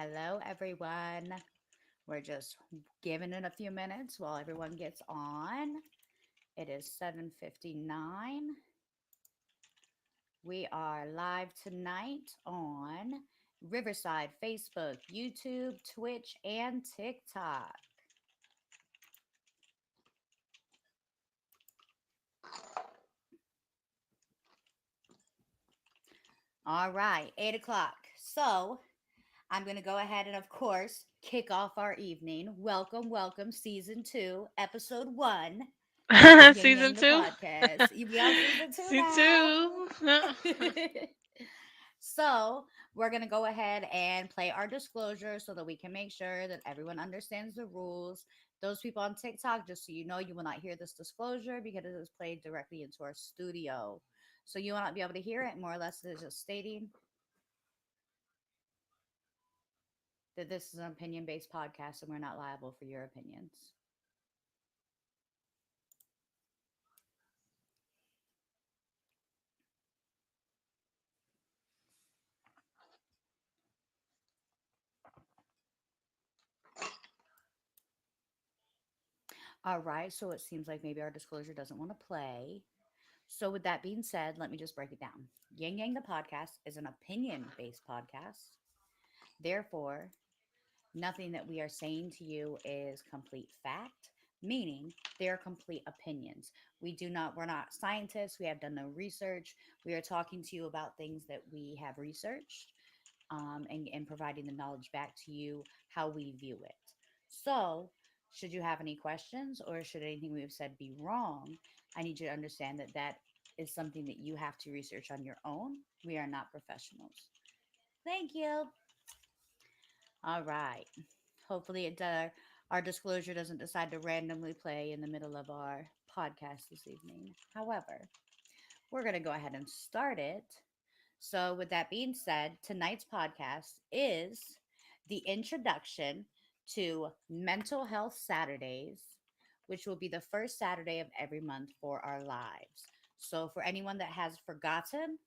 Hello, everyone. We're just giving it a few minutes while everyone gets on. It is 7:59. We are live tonight on Riverside, Facebook, YouTube, Twitch, and TikTok. All right, 8 o'clock. So I'm going to go ahead and, of course, kick off our evening. Welcome, welcome, season two, episode one of Ying Season Yang the two. podcast. We on season two Season now. two. So we're gonna go ahead and play our disclosure so that we can make sure that everyone understands the rules. Those people on TikTok, just so you know, you will not hear this disclosure because it is played directly into our studio. So you will not be able to hear it. More or less, it is just stating that this is an opinion based podcast and we're not liable for your opinions. All right, so it seems like maybe our disclosure doesn't want to play. So, with that being said, let me just break it down. Yang Yang the podcast is an opinion based podcast. Therefore, nothing that we are saying to you is complete fact, meaning they're complete opinions. We're not scientists. We have done no research. We are talking to you about things that we have researched and providing the knowledge back to you how we view it. So, should you have any questions or should anything we've said be wrong, I need you to understand that that is something that you have to research on your own. We are not professionals. Thank you. All right. Hopefully, our disclosure doesn't decide to randomly play in the middle of our podcast this evening. However, we're going to go ahead and start it. So, with that being said, tonight's podcast is the introduction to Mental Health Saturdays, which will be the first Saturday of every month for our lives. So, for anyone that has forgotten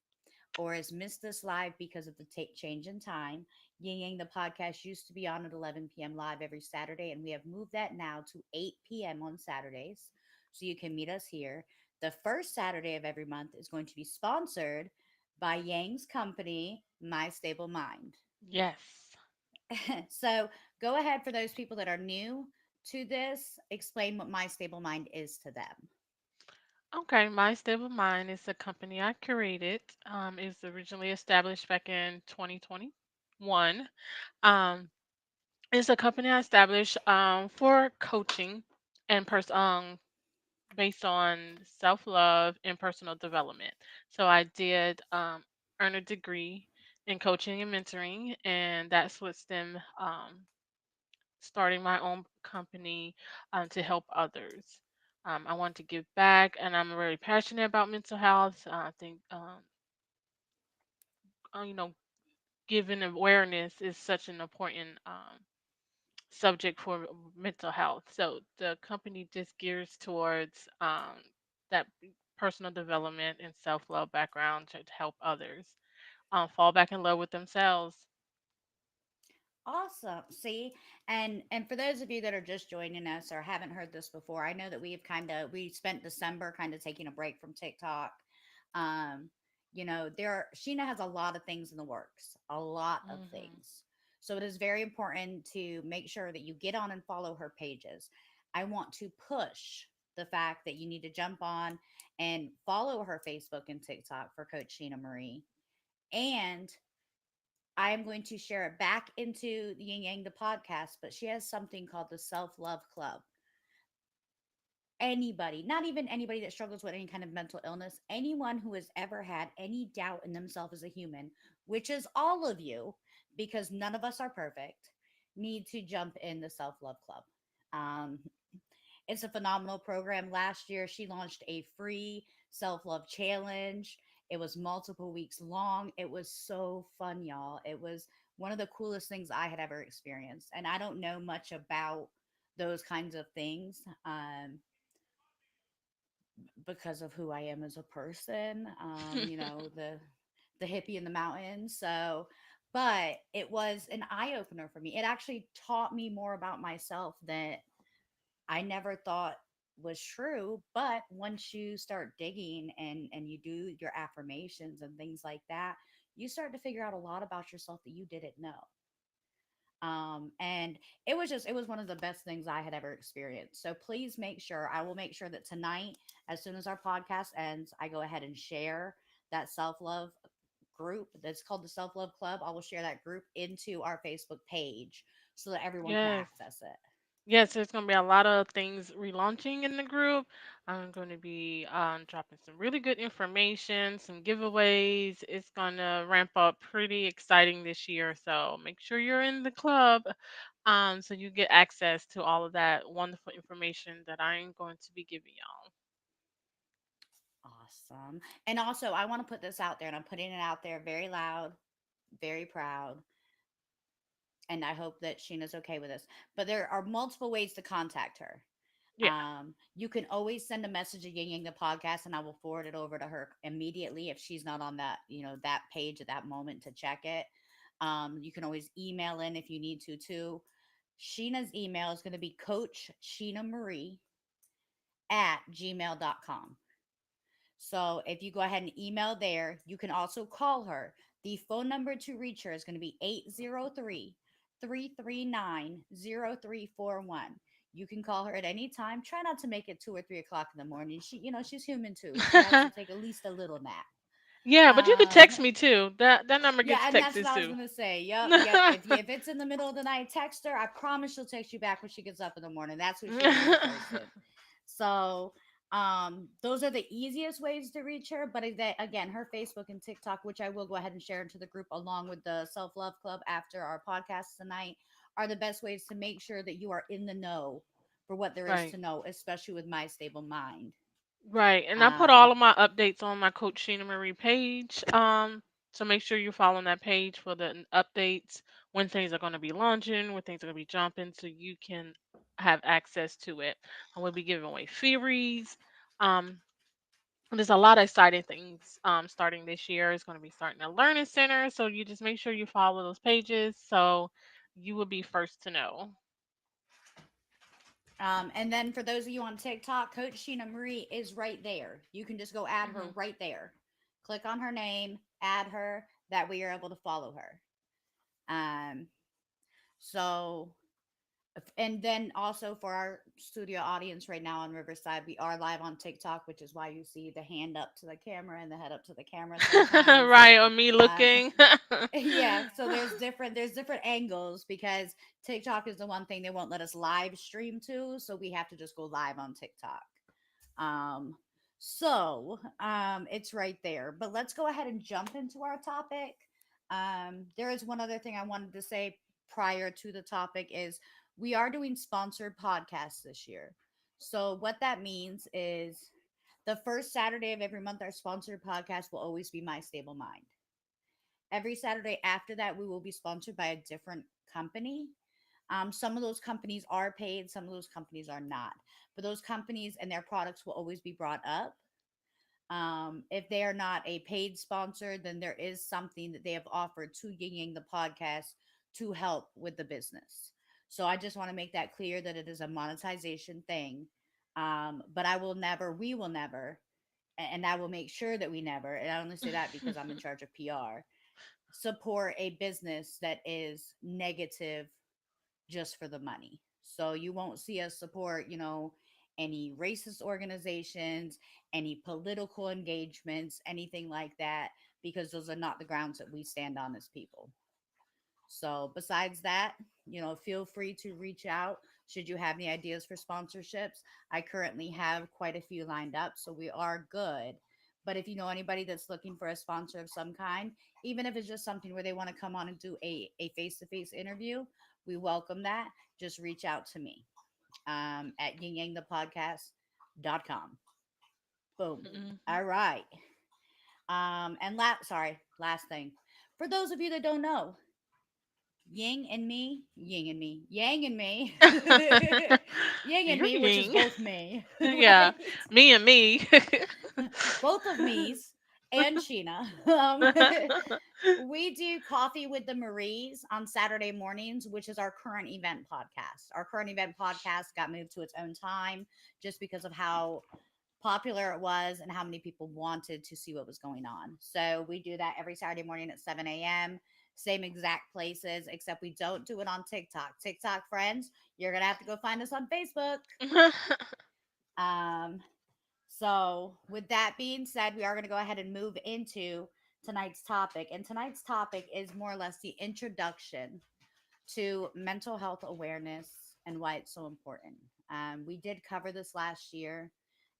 or has missed this live because of the change in time, Ying Yang the podcast used to be on at 11 p.m. live every Saturday, and we have moved that now to 8 p.m. on Saturdays. So you can meet us here. The first Saturday of every month is going to be sponsored by Yang's company, My Stable Mind. Yes. So go ahead for those people that are new to this, explain what My Stable Mind is to them. Okay, My Stable Mind is a company I created. It's originally established back in 2021. Um, it's a company I established for coaching and based on self-love and personal development. So I did earn a degree in coaching and mentoring, and that's what stemmed starting my own company to help others. I want to give back, and I'm very passionate about mental health. I think, you know, giving awareness is such an important subject for mental health. So the company just gears towards that personal development and self love background to help others fall back in love with themselves. Awesome. See, and for those of you that are just joining us or haven't heard this before, I know that we spent December kind of taking a break from TikTok. Um, Sheena has a lot of things in the works, a lot of Hmm. things. So it is very important to make sure that you get on and follow her pages. I want to push the fact that you need to jump on and follow her Facebook and TikTok for Coach Sheena Marie. And I am going to share it back into the Yin Yang the podcast, but she has something called the Self Love Club. Anybody, not even anybody that struggles with any kind of mental illness, anyone who has ever had any doubt in themselves as a human, which is all of you, because none of us are perfect, need to jump in the Self Love Club. Um, it's a phenomenal program. Last year, she launched a free self love challenge. It was multiple weeks long. It was so fun, y'all. It was one of the coolest things I had ever experienced. And I don't know much about those kinds of things because of who I am as a person. The hippie in the mountains. So, but it was an eye opener for me. It actually taught me more about myself that I never thought was true. But once you start digging and you do your affirmations and things like that, you start to figure out a lot about yourself that you didn't know. And it was one of the best things I had ever experienced. So please make sure, I will make sure that tonight, as soon as our podcast ends, I go ahead and share that self-love group that's called the Self-Love Club. I will share that group into our Facebook page so that everyone can Yes. access it. Yes, there's going to be a lot of things relaunching in the group. I'm going to be dropping some really good information, some giveaways. It's going to ramp up pretty exciting this year. So make sure you're in the club so you get access to all of that wonderful information that I'm going to be giving y'all. Awesome. And also, I want to put this out there, and I'm putting it out there very loud, very proud, and I hope that Sheena's okay with this. But there are multiple ways to contact her. Yeah. You can always send a message to Ying Yang the podcast, and I will forward it over to her immediately if she's not on that, that page at that moment to check it. You can always email in if you need to too. Sheena's email is going to be Coach Sheena Marie at gmail.com. So if you go ahead and email there, you can also call her. The phone number to reach her is going to be 803-339-0341. You can call her at any time. Try not to make it 2 or 3 o'clock in the morning. She's human too. She likes to take at least a little nap. Yeah, but you could Um, text me too. That number yeah, gets and that's texted what I was too. gonna say. Yep. If it's in the middle of the night, text her. I promise she'll text you back when she gets up in the morning. That's what she is as a person. So, those are the easiest ways to reach her. But again, her Facebook and TikTok, which I will go ahead and share into the group along with the Self Love Club after our podcast tonight, are the best ways to make sure that you are in the know for what there is Right. to know, especially with My Stable Mind. Right, and I put Um, all of my updates on my Coach Sheena Marie page. So make sure you're following that page for the updates when things are going to be launching, when things are going to be jumping, so you can have access to it. I will be giving away freebies. Um, there's a lot of exciting things starting this year. It's going to be starting a learning center, so you just make sure you follow those pages so you will be first to know. and then for those of you on TikTok, Coach Sheena Marie is right there. You can just go add her Hmm. right there. Click on her name, add her. That way you're able to follow her. Um, so and then also for our studio audience right now on Riverside, we are live on TikTok, which is why you see the hand up to the camera and the head up to the camera sometimes. Right, or me Um, looking. yeah, so there's different angles because TikTok is the one thing they won't let us live stream to, so we have to just go live on TikTok. Um, it's right there. But let's go ahead and jump into our topic. There is one other thing I wanted to say prior to the topic is we are doing sponsored podcasts this year. So what that means is the first Saturday of every month, our sponsored podcast will always be My Stable Mind. Every Saturday after that, we will be sponsored by a different company. Some of those companies are paid, some of those companies are not. But those companies and their products will always be brought up. If they are not a paid sponsor, then there is something that they have offered to Ying Yang the podcast to help with the business. So I just want to make that clear that it is a monetization thing. But we will never, and I will make sure that we never, and I only say that because I'm in charge of PR, support a business that is negative just for the money. So you won't see us support, any racist organizations, any political engagements, anything like that, because those are not the grounds that we stand on as people. So, besides that, feel free to reach out should you have any ideas for sponsorships. I currently have quite a few lined up, so we are good. But if you know anybody that's looking for a sponsor of some kind, even if it's just something where they want to come on and do a face to face interview, we welcome that. Just reach out to me at yingyangthepodcast.com. Boom. Mhm. All right. And last thing. For those of you that don't know, Ying and me, Yang and me, Yang and You're me, which is ying. both me, Yeah. right? Me and me. Both of me's. and Sheena. We do Coffee with the Maries on Saturday mornings, which is our current event podcast. Our current event podcast got moved to its own time just because of how popular it was and how many people wanted to see what was going on. So we do that every Saturday morning at 7 a.m. Same exact places, except we don't do it on TikTok. TikTok friends, you're gonna have to go find us on Facebook. Um, so, with that being said, we are going to go ahead and move into tonight's topic. And tonight's topic is more or less the introduction to mental health awareness and why it's so important. We did cover this last year.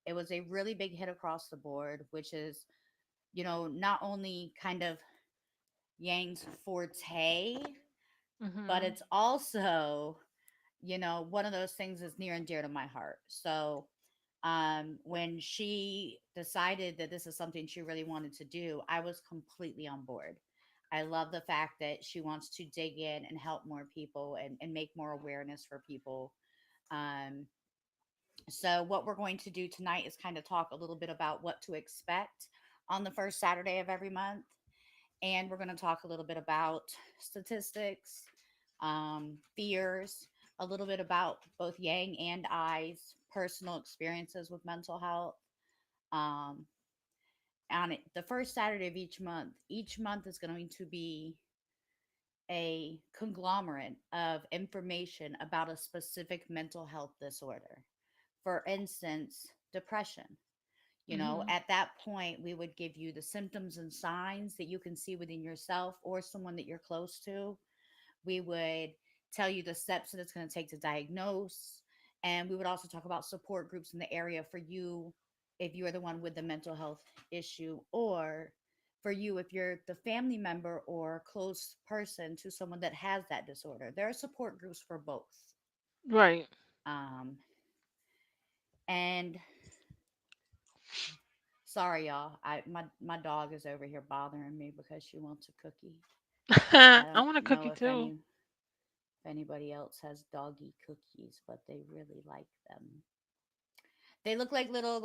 It was a really big hit across the board, which is, not only kind of Yang's forte, but Mhm. it's also, one of those things that's near and dear to my heart. So, when she decided that this is something she really wanted to do, I was completely on board. I love the fact that she wants to dig in and help more people and make more awareness for people. Um, so, what we're going to do tonight is kind of talk a little bit about what to expect on the first Saturday of every month. And we're going to talk a little bit about statistics, fears, a little bit about both Yang and I's personal experiences with mental health. Um, on it, the first Saturday of each month is going to be a conglomerate of information about a specific mental health disorder. For instance, depression. Mhm. At that point, we would give you the symptoms and signs that you can see within yourself or someone that you're close to. We would tell you the steps that it's going to take to diagnose. And we would also talk about support groups in the area for you if you're the one with the mental health issue, or for you if you're the family member or close person to someone that has that disorder. There are support groups for both. Right. Um, and sorry, y'all. My dog is over here bothering me because she wants a cookie. I I don't want a know cookie too. if anybody else has doggy cookies, but they really like them. They look like little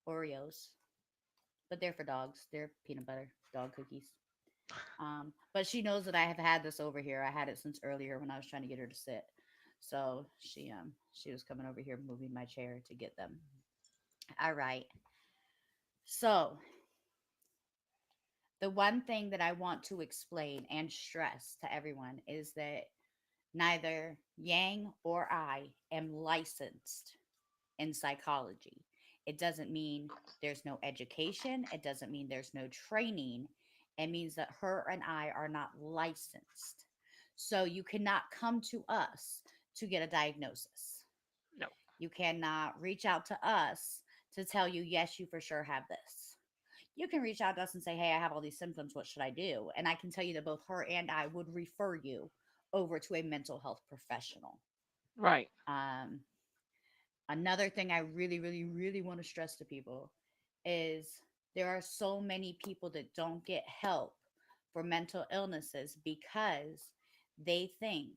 Oreos, but they're for dogs. They're peanut butter dog cookies. But she knows that I have had this over here. I had it since earlier when I was trying to get her to sit. So she was coming over here moving my chair to get them. All right. So the one thing that I want to explain and stress to everyone is that neither Yang or I am licensed in psychology. It doesn't mean there's no education, it doesn't mean there's no training. It means that her and I are not licensed. So you cannot come to us to get a diagnosis. No. You cannot reach out to us to tell you, yes, you for sure have this. You can reach out to us and say, hey, I have all these symptoms. What should I do? And I can tell you that both her and I would refer you over to a mental health professional. Right. Um, Another thing I really, really, really want to stress to people is there are so many people that don't get help for mental illnesses because they think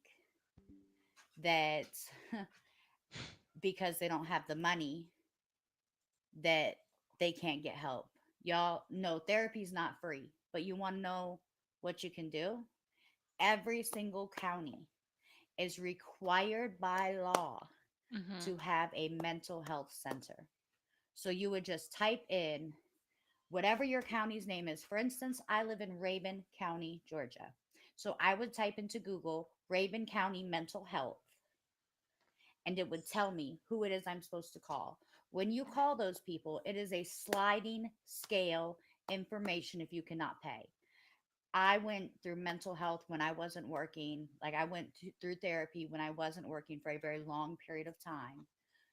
that because they don't have the money that they can't get help. Y'all know therapy is not free, but you want to know what you can do? Every single county is required by law Mhm. to have a mental health center. So you would just type in whatever your county's name is. For instance, I live in Rabun County, Georgia. So I would type into Google Rabun County Mental Health, and it would tell me who it is I'm supposed to call. When you call those people, it is a sliding scale information if you cannot pay. I went through mental health when I wasn't working. Like I went through therapy when I wasn't working for a very long period of time,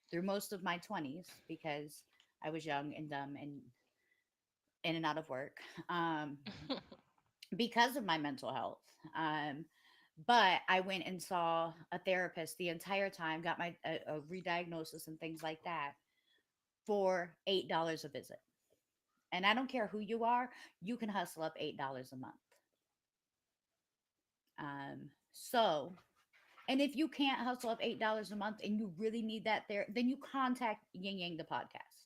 through most of my 20s because I was young and dumb and in and out of work. Um, because of my mental health. Um, but I went and saw a therapist the entire time, got my a re-diagnosis and things like that for $8 a visit. And I don't care who you are, you can hustle up $8 a month. So, and if you can't hustle up $8 a month and you really need that there, then you contact Ying Yang the podcast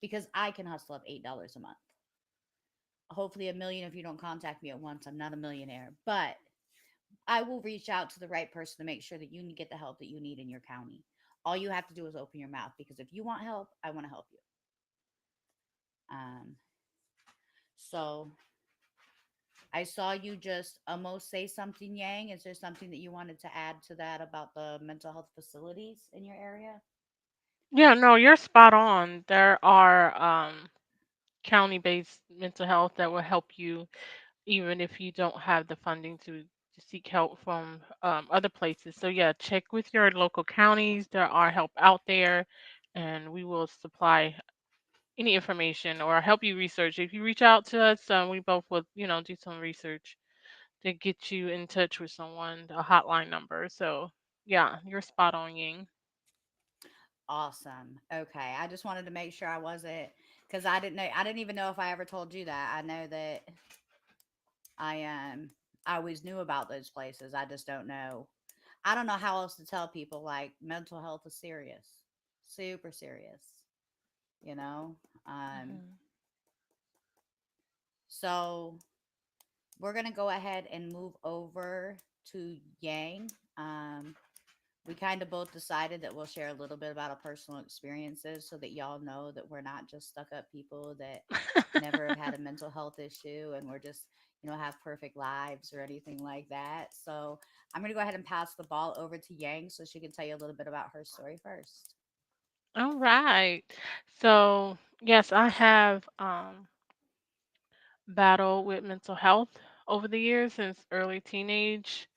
because I can hustle up $8 a month. hopefully a million if you don't contact me at once. I'm not a millionaire, but I will reach out to the right person to make sure that you get the help that you need in your county. All you have to do is open your mouth because if you want help, I want to help you. Um, so I saw you just almost say something, Yang. Is there something that you wanted to add to that about the mental health facilities in your area? Yeah, no, you're spot on. There are county-based mental health that will help you even if you don't have the funding to seek help from other places. So yeah, check with your local counties. There are help out there, and we will supply any information or help you research. If you reach out to us, we both will, do some research to get you in touch with someone, a hotline number. So yeah, you're spot on, Ying. Awesome. Okay. I just wanted to make sure I wasn't because I didn't know. I didn't even know if I ever told you that. I know that I always knew about those places. I just don't know. I don't know how else to tell people like mental health is serious, super serious. You know. Um. Mhm. So we're gonna go ahead and move over to Yang. We kind of both decided that we'll share a little bit about our personal experiences so that y'all know that we're not just stuck up people that never have had a mental health issue and we're just, have perfect lives or anything like that. So I'm going to go ahead and pass the ball over to Yang so she can tell you a little bit about her story first. All right. So yes, I have battled with mental health over the years since early teenage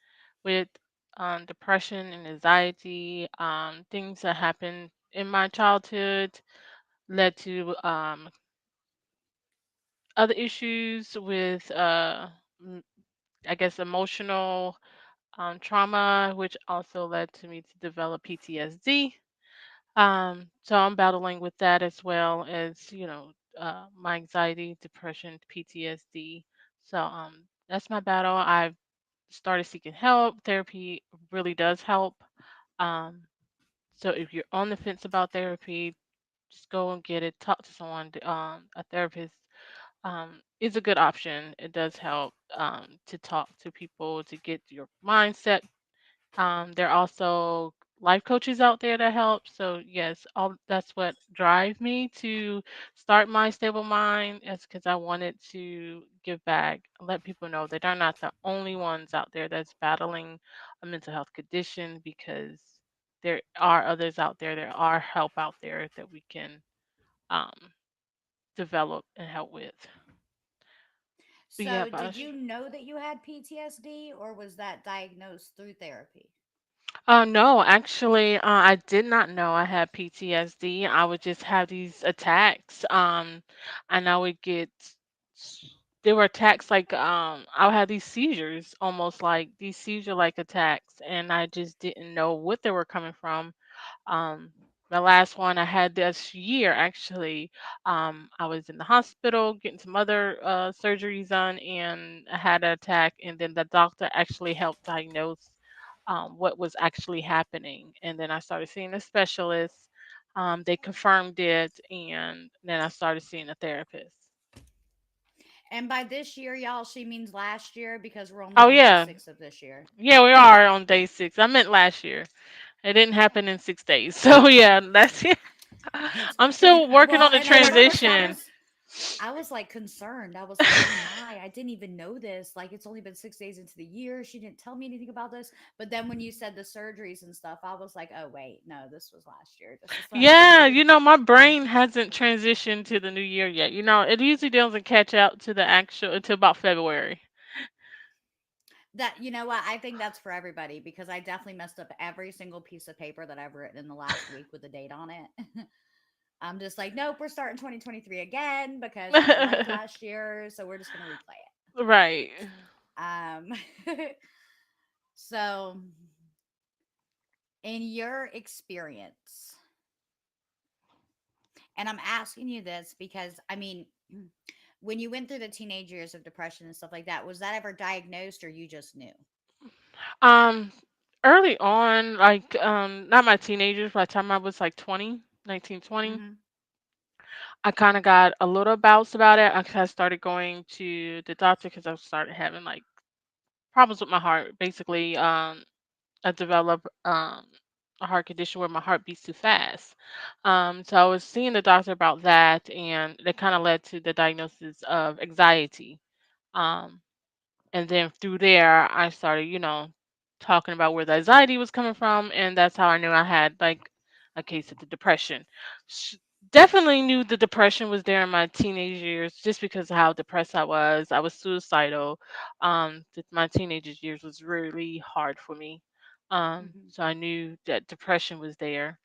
with depression and anxiety. Things that happened in my childhood led to other issues with, m- I guess, emotional trauma, which also led to me to develop PTSD. So I'm battling with that as well as, my anxiety, depression, PTSD. So that's my battle. I've started seeking help. Therapy really does help. Um, so if you're on the fence about therapy, just go and get it. Talk to someone. A therapist is a good option. It does help to talk to people to get your mindset. There are also life coaches out there that help. So yes, all that's what drive me to start my stable mind is because I wanted to give back, let people know that they're not the only ones out there that's battling a mental health condition because there are others out there. There are help out there that we can um, develop and help with. But yeah, So, did you know that you had PTSD or was that diagnosed through therapy? No, actually, I did not know I had PTSD. I would just have these attacks, and I would get. There were attacks like I would have these seizures, almost like these seizure-like attacks, and I just didn't know what they were coming from. The last one I had this year, actually, I was in the hospital getting some other surgeries done, and I had an attack, and then the doctor actually helped diagnose what was actually happening. And then I started seeing a specialist. They confirmed it, and then I started seeing a therapist. And by this year, y'all, she means last year because we're only Oh on day yeah, 6 of this year. yeah, we are on day 6. I meant last year. It didn't happen in 6 days. So yeah, that's it. It's I'm still working well, on the and at first transition. I was like concerned. I was like, "Oh my, I didn't even know this. Like it's only been 6 days into the year. She didn't tell me anything about this." But then when you said the surgeries and stuff, I was like, "Oh wait, no, this was last year. This was last Yeah, year." my brain hasn't transitioned to the new year yet. It usually doesn't catch up to the actual until about February. That you know what? I think that's for everybody because I definitely messed up every single piece of paper that I've written in the last week with a date on it. I'm just like, "Nope, we're starting 2023 again because I didn't like last year, so we're just going to replay Right. it." So in your experience, and I'm asking you this because I mean, when you went through the teenage years of depression and stuff like that, was that ever diagnosed or you just knew? Um, Early on, like not my teenagers, by the time I was like 20, 19, 20, Hmm. I kind of got a little bouts about it. I started going to the doctor because I started having like problems with my heart. Basically, I developed a heart condition where my heart beats too fast. So I was seeing the doctor about that, and that kind of led to the diagnosis of anxiety. Um, and then through there, I started, talking about where the anxiety was coming from, and that's how I knew I had like a case of the depression. Sh- Definitely knew the depression was there in my teenage years, just because of how depressed I was. I was suicidal. My teenage years was really hard for me. Hmm. So I knew that depression was there.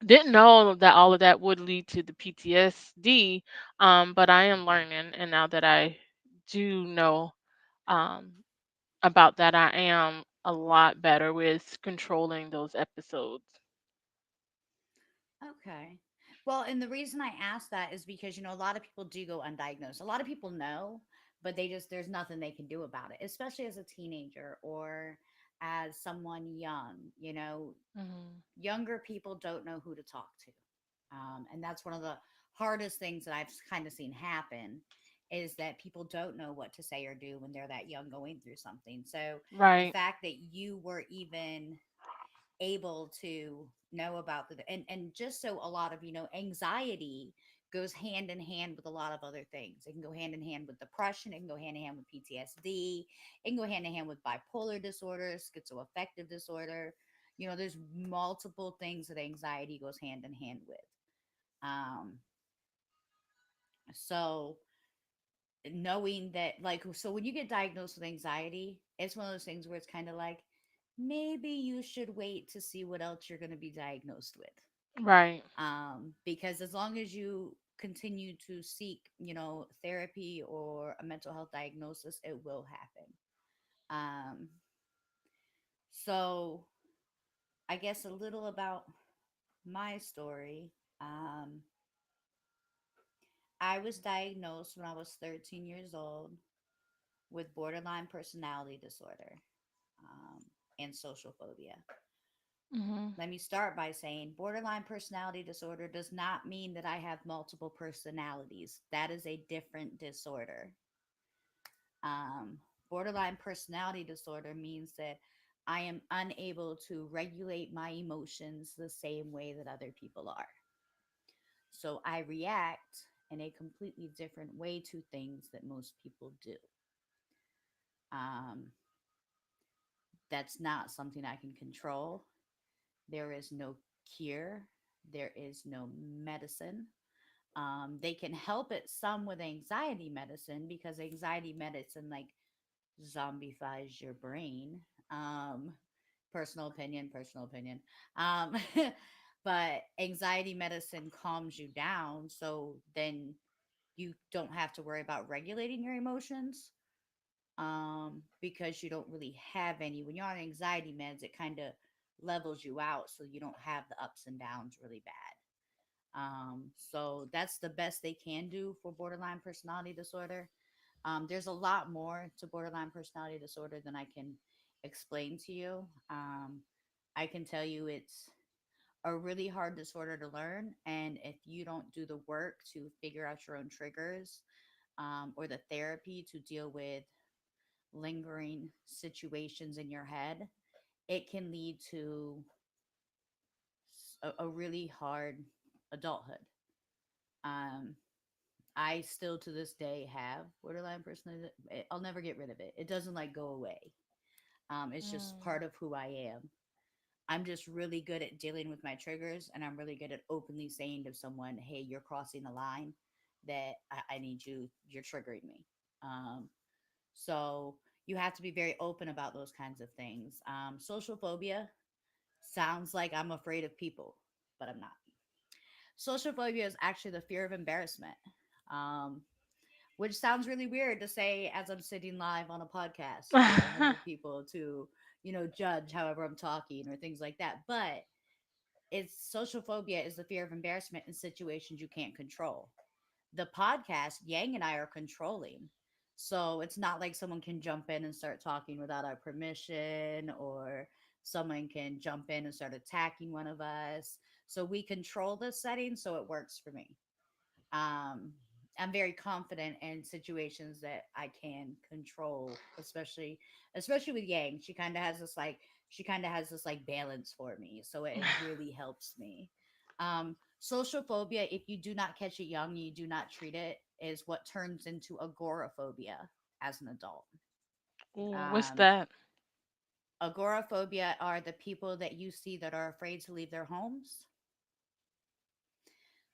Didn't know that all of that would lead to the PTSD, but I am learning, and now that I do know um, about that, I am a lot better with controlling those episodes. Okay. Well, and the reason I ask that is because, a lot of people do go undiagnosed. A lot of people know, but there's nothing they can do about it, especially as a teenager or as someone young. Hmm. Younger people don't know who to talk to. And that's one of the hardest things that I've kind of seen happen is that people don't know what to say or do when they're that young going through something. So the Right, fact that you were even able to know about and just so a lot of anxiety goes hand in hand with a lot of other things. It can go hand in hand with depression, it can go hand in hand with PTSD, it can go hand in hand with bipolar disorder, schizoaffective disorder. There's multiple things that anxiety goes hand in hand with. So knowing that, like, so when you get diagnosed with anxiety, it's one of those things where it's kind of like maybe you should wait to see what else you're going to be diagnosed with. right, Because as long as you continue to seek therapy or a mental health diagnosis, it will happen. So I guess a little about my story. um, I was diagnosed when I was 13 years old with borderline personality disorder, um, and social phobia. hmm, Let me start by saying borderline personality disorder does not mean that I have multiple personalities. That is a different disorder. Um, Borderline personality disorder means that I am unable to regulate my emotions the same way that other people are. So I react in a completely different way to things that most people do. Um, that's not something I can control. There is no cure, there is no medicine. They can help it some with anxiety medicine because anxiety medicine, like, zombifies your brain. Um, Personal opinion, personal opinion. Um, but anxiety medicine calms you down. So then you don't have to worry about regulating your emotions, because you don't really have any. When you're on anxiety meds, it kind of levels you out so you don't have the ups and downs really bad. So that's the best they can do for borderline personality disorder. There's a lot more to borderline personality disorder than I can explain to you. I can tell you it's a really hard disorder to learn, and if you don't do the work to figure out your own triggers, or the therapy to deal with lingering situations in your head, it can lead to a really hard adulthood. Um, I still to this day have borderline personality. I'll never get rid of it. It doesn't like go away. It's just mm, part of who I am. I'm just really good at dealing with my triggers, and I'm really good at openly saying to someone, "Hey, you're crossing the line. That I need you. You're triggering me." Um, so you have to be very open about those kinds of things. Social phobia sounds like I'm afraid of people, but I'm not. Social phobia is actually the fear of embarrassment. Um, which sounds really weird to say as I'm sitting live on a podcast with 100 people to, judge however I'm talking or things like that. But it's social phobia is the fear of embarrassment in situations you can't control. The podcast, Yang and I are controlling. So it's not like someone can jump in and start talking without our permission, or someone can jump in and start attacking one of us. So we control the setting so it works for me. Um, I'm very confident in situations that I can control, especially with Yang. She kind of has this like balance for me, so it really helps me. Social phobia, if you do not catch it young, you do not treat it, is what turns into agoraphobia as an adult. Ooh, what's Um, that? agoraphobia are the people that you see that are afraid to leave their homes.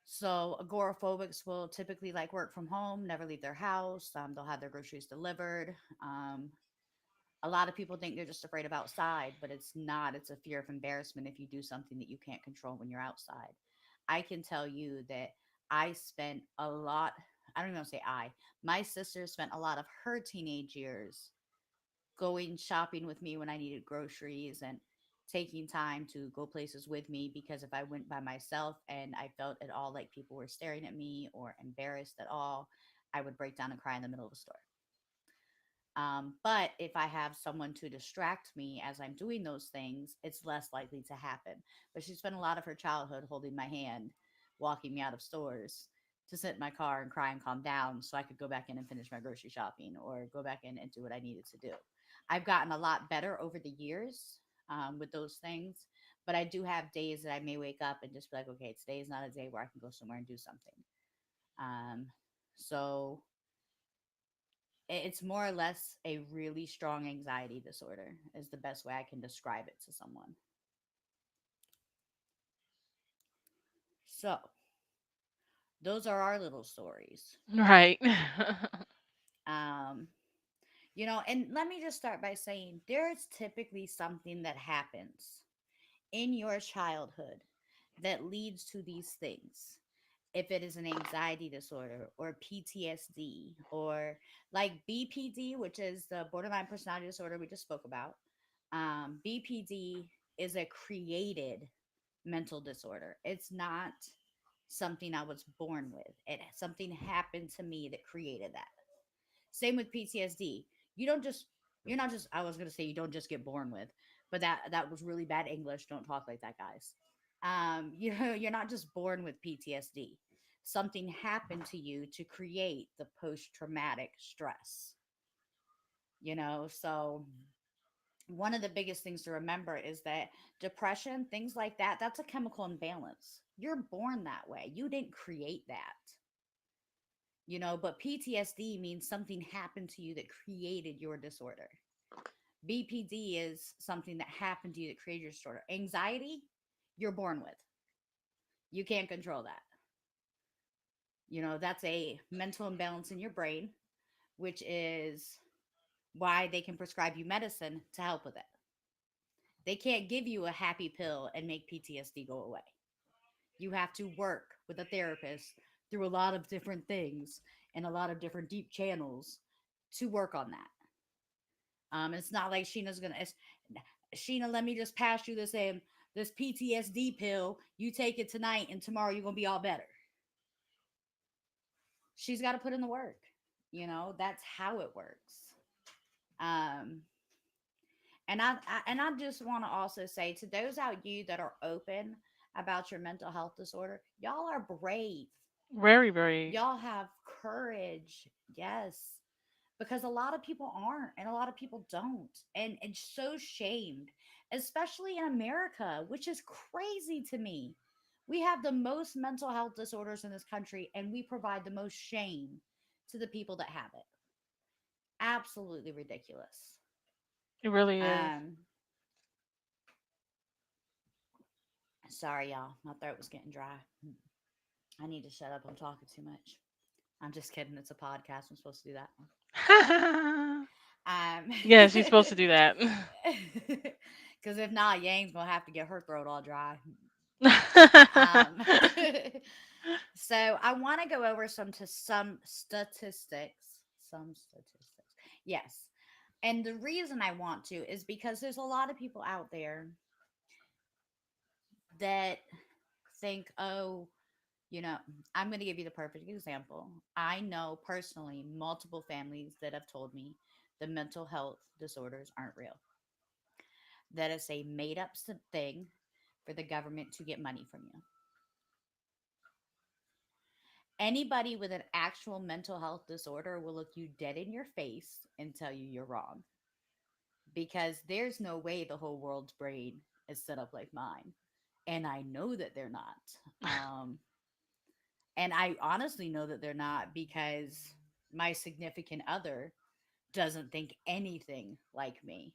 So agoraphobics will typically like work from home, never leave their house. They'll have their groceries delivered. Um, a lot of people think they're just afraid of outside, but it's not. It's a fear of embarrassment if you do something that you can't control when you're outside. I can tell you that I spent a lot. I don't even want to say I. My sister spent a lot of her teenage years going shopping with me when I needed groceries and taking time to go places with me, because if I went by myself and I felt at all like people were staring at me or embarrassed at all, I would break down and cry in the middle of the store. But if I have someone to distract me as I'm doing those things, it's less likely to happen. But she spent a lot of her childhood holding my hand, walking me out of stores to sit in my car and cry and calm down so I could go back in and finish my grocery shopping or go back in and do what I needed to do. I've gotten a lot better over the years with those things, but I do have days that I may wake up and just be like, okay, today is not a day where I can go somewhere and do something. Um, so it's more or less a really strong anxiety disorder is the best way I can describe it to someone. So those are our little stories. Right. um and let me just start by saying there's typically something that happens in your childhood that leads to these things. If it is an anxiety disorder or PTSD or like BPD, which is the borderline personality disorder we just spoke about, BPD is a created mental disorder. It's not something I was born with. Something happened to me that created that. Same with PTSD. You don't just you're not just I was gonna say you don't just get born with, but that was really bad English. Don't talk like that, guys. You're not just born with PTSD. Something happened to you to create the post traumatic stress. So one of the biggest things to remember is that depression, things like that, that's a chemical imbalance. You're born that way. You didn't create that. But PTSD means something happened to you that created your disorder. BPD is something that happened to you that created your disorder. Anxiety, you're born with. You can't control that. That's a mental imbalance in your brain, which is why they can prescribe you medicine to help with it. They can't give you a happy pill and make PTSD go away. You have to work with a therapist through a lot of different things and a lot of different deep channels to work on that. It's not like Sheena. Let me just pass you this PTSD pill. You take it tonight, and tomorrow you're gonna be all better. She's got to put in the work. That's how it works. Um, and I just want to also say to those out you that are open about your mental health disorder, y'all are brave. Very, very. Y'all have courage. Yes, because a lot of people aren't and a lot of people don't, and it's so shamed, especially in America, which is crazy to me. We have the most mental health disorders in this country and we provide the most shame to the people that have it. Absolutely ridiculous. It really is. um Sorry y'all, my throat was getting dry. I need to shut up, I'm talking too much. I'm just kidding, it's a podcast, I'm supposed to do that. um Yes, you're supposed to do that. because if not, Yang's gonna have to get her throat all dry. Um, so I want to go over some statistics. Some statistics. Yes. And the reason I want to is because there's a lot of people out there that think, oh, you know, I'm going to give you the perfect example. I know personally multiple families that have told me the mental health disorders aren't real. That is a made up thing for the government to get money from you. Anybody with an actual mental health disorder will look you dead in your face and tell you you're wrong, because there's no way the whole world's brain is set up like mine. And I know that they're not. Um, and I honestly know that they're not because my significant other doesn't think anything like me.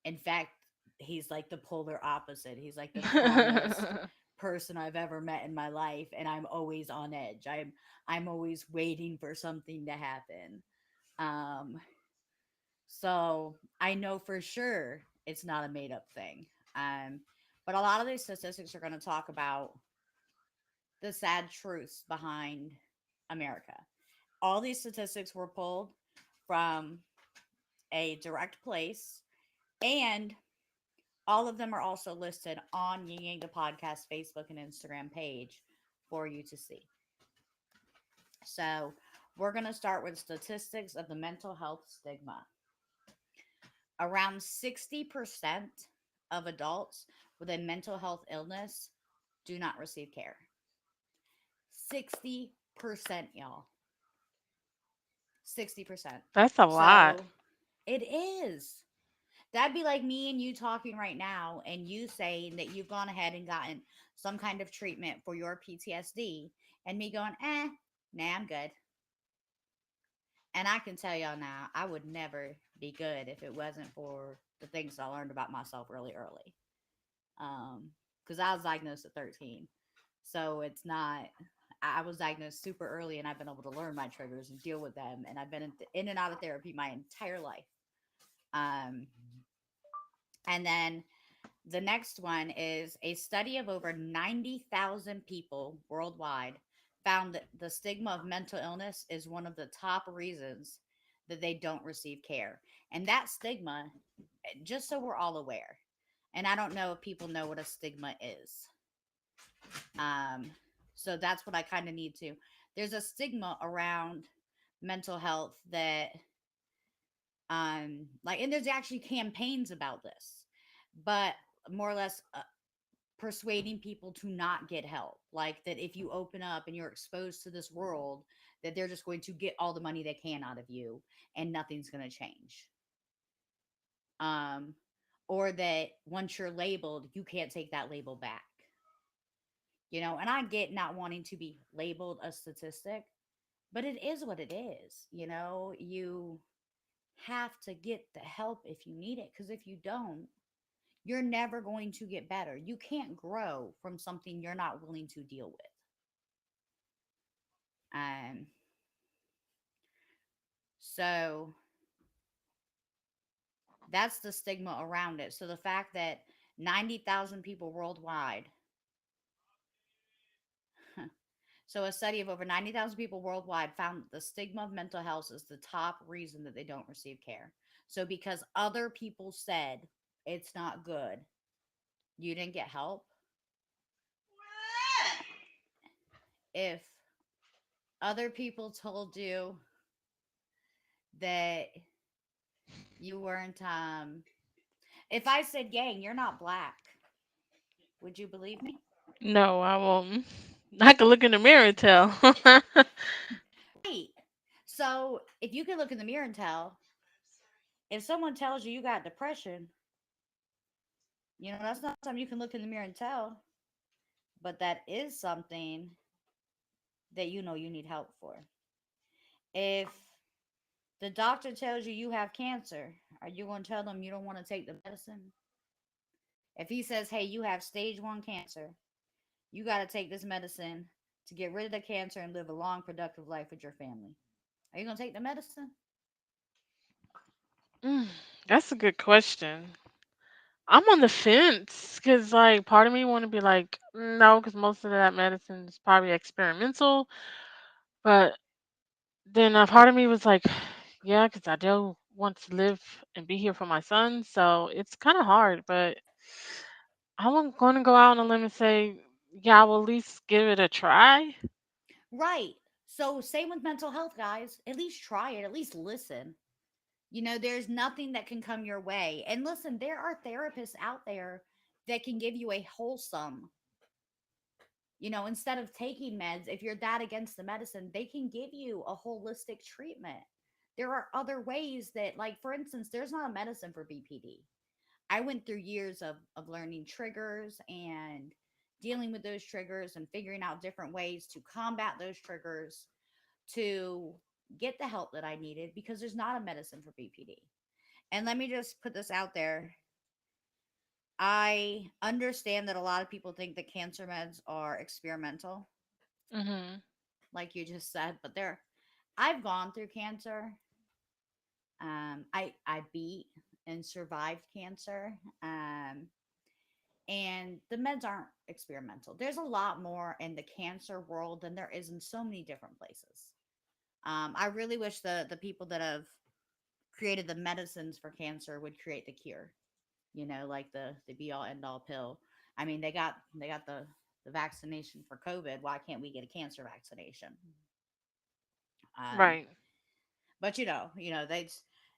In fact, he's like the polar opposite. He's like the calmest person I've ever met in my life, and I'm always on edge. I'm always waiting for something to happen. Um so I know for sure it's not a made up thing. Um but a lot of these statistics are going to talk about the sad truths behind America. All these statistics were pulled from a direct place, and all of them are also listed on Ying Yang the Podcast Facebook and Instagram page for you to see. So, we're going to start with statistics of the mental health stigma. Around 60% of adults with a mental health illness do not receive care. 60%, y'all. 60%. That's a lot. So, it is. That'd be like me and you talking right now and you saying that you've gone ahead and gotten some kind of treatment for your PTSD, and me going, nah, I'm good. And I can tell y'all now, I would never be good if it wasn't for the things I learned about myself really early. Because I was diagnosed at 13. So it's not, I was diagnosed super early, and I've been able to learn my triggers and deal with them. And I've been in and out of therapy my entire life. Um, and then the next one is a study of over 90,000 people worldwide found that the stigma of mental illness is one of the top reasons that they don't receive care. And that stigma, just so we're all aware, and I don't know if people know what a stigma is. Um, so that's what I kind of need to. There's a stigma around mental health that, like, and there's actually campaigns about this, but more or less persuading people to not get help. Like that if you open up and you're exposed to this world, that they're just going to get all the money they can out of you and nothing's going to change. Um, or that once you're labeled, you can't take that label back. And I get not wanting to be labeled a statistic, but it is what it is. You have to get the help if you need it, because if you don't, you're never going to get better. You can't grow from something you're not willing to deal with. Um, so that's the stigma around it. So the fact that 90,000 people worldwide, so a study of over 90,000 people worldwide found that the stigma of mental health is the top reason that they don't receive care. So because other people said it's not good, you didn't get help. If other people told you that you weren't, if I said, Yang, you're not black, would you believe me? No, I won't. I can look in the mirror and tell. Right. So if you can look in the mirror and tell, if someone tells you you got depression, that's not something you can look in the mirror and tell, but that is something that you need help for. If the doctor tells you you have cancer, are you going to tell them you don't want to take the medicine? If he says, hey, you have stage 1 cancer, you got to take this medicine to get rid of the cancer and live a long, productive life with your family. Are you going to take the medicine? Mm, that's a good question. I'm on the fence because, like, part of me want to be like, no, because most of that medicine is probably experimental. But then a part of me was like, yeah, because I do want to live and be here for my son. So it's kind of hard. But I'm going to go out on a limb and say, yeah, I will at least give it a try. Right. So, same with mental health, guys. At least try it, at least listen. There's nothing that can come your way. And listen, there are therapists out there that can give you a wholesome Instead of taking meds, if you're that against the medicine, they can give you a holistic treatment. There are other ways that, like, for instance, there's not a medicine for BPD. I went through years of learning triggers and dealing with those triggers and figuring out different ways to combat those triggers to get the help that I needed, because there's not a medicine for BPD. And let me just put this out there. I understand that a lot of people think that cancer meds are experimental, Mhm. like you just said, but I've gone through cancer. I beat and survived cancer. And the meds aren't experimental. There's a lot more in the cancer world than there is in so many different places. I really wish the people that have created the medicines for cancer would create the cure. Like the be all end all pill. I mean, they got the vaccination for COVID. Why can't we get a cancer vaccination? Um, Right. but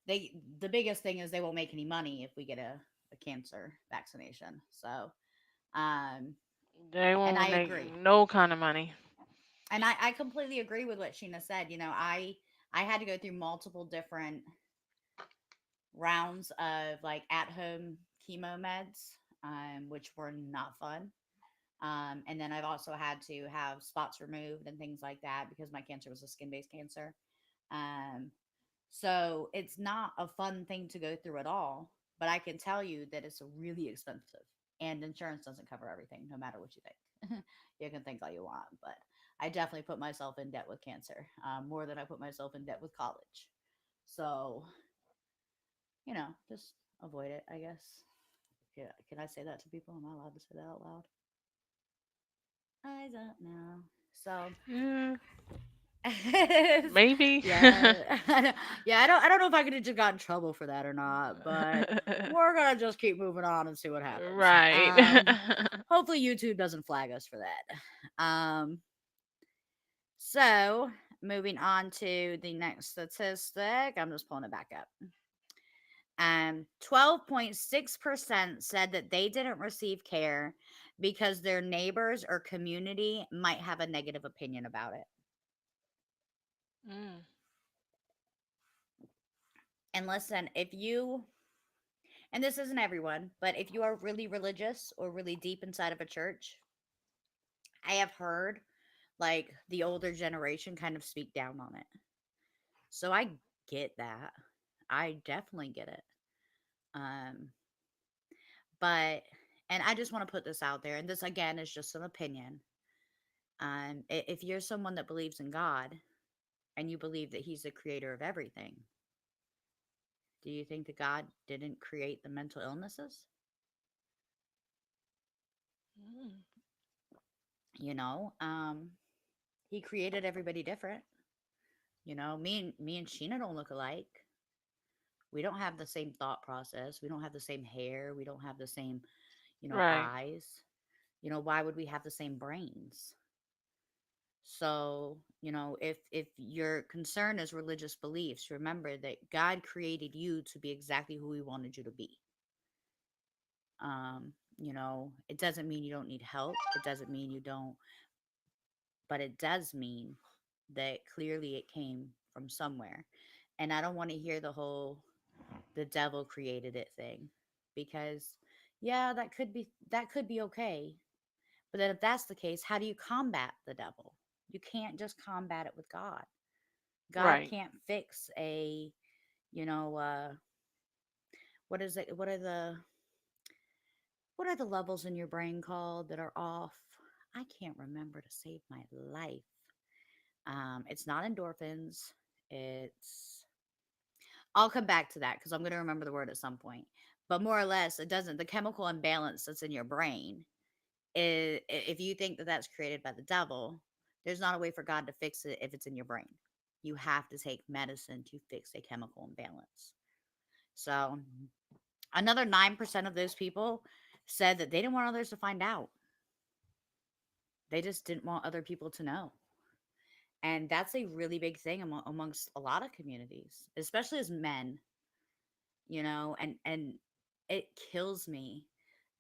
they the biggest thing is they won't make any money if we get a cancer vaccination. So, um, They and I won't make agree. no kind of money. And I completely agree with what Sheena said. I had to go through multiple different rounds of like at home chemo meds, which were not fun. And then I've also had to have spots removed and things like that because my cancer was a skin based cancer. Um, so it's not a fun thing to go through at all. But I can tell you that it's really expensive, and insurance doesn't cover everything, no matter what you think. You can think all you want, but I definitely put myself in debt with cancer, more than I put myself in debt with college. So, just avoid it, I guess. Yeah, can I say that to people? Am I allowed to say that out loud? I don't know. So, Yeah, yeah, maybe. yeah. I don't know if I could have just got in trouble for that or not, but we're gonna just keep moving on and see what happens. Right. Hopefully YouTube doesn't flag us for that. So moving on to the next statistic, I'm just pulling it back up. 12.6% said that they didn't receive care because their neighbors or community might have a negative opinion about it. Mm. And listen, and this isn't everyone, but if you are really religious or really deep inside of a church, I have heard like the older generation kind of speak down on it. So I get that. I definitely get it. Um, but, and I just want to put this out there, and this again is just an opinion. If you're someone that believes in God and you believe that He's the creator of everything, do you think that God didn't create the mental illnesses? Mm. You know, He created everybody different. Me and Sheena don't look alike. We don't have the same thought process. We don't have the same hair. We don't have the same, Right. eyes. Why would we have the same brains? So, if your concern is religious beliefs, remember that God created you to be exactly who He wanted you to be. It doesn't mean you don't need help. It doesn't mean you don't, but it does mean that clearly it came from somewhere. And I don't want to hear the devil created it thing, because yeah, that could be okay. But then if that's the case, how do you combat the devil? You can't just combat it with God. God Right. can't fix a, you know, what is it? What are the levels in your brain called that are off? I can't remember to save my life. It's not endorphins. It's I'll come back to that because I'm going to remember the word at some point. But more or less, it doesn't. The chemical imbalance that's in your brain, if you think that that's created by the devil, there's not a way for God to fix it if it's in your brain. You have to take medicine to fix a chemical imbalance. So, another 9% of those people said that they didn't want others to find out. They just didn't want other people to know. And that's a really big thing amongst a lot of communities, especially as men, and it kills me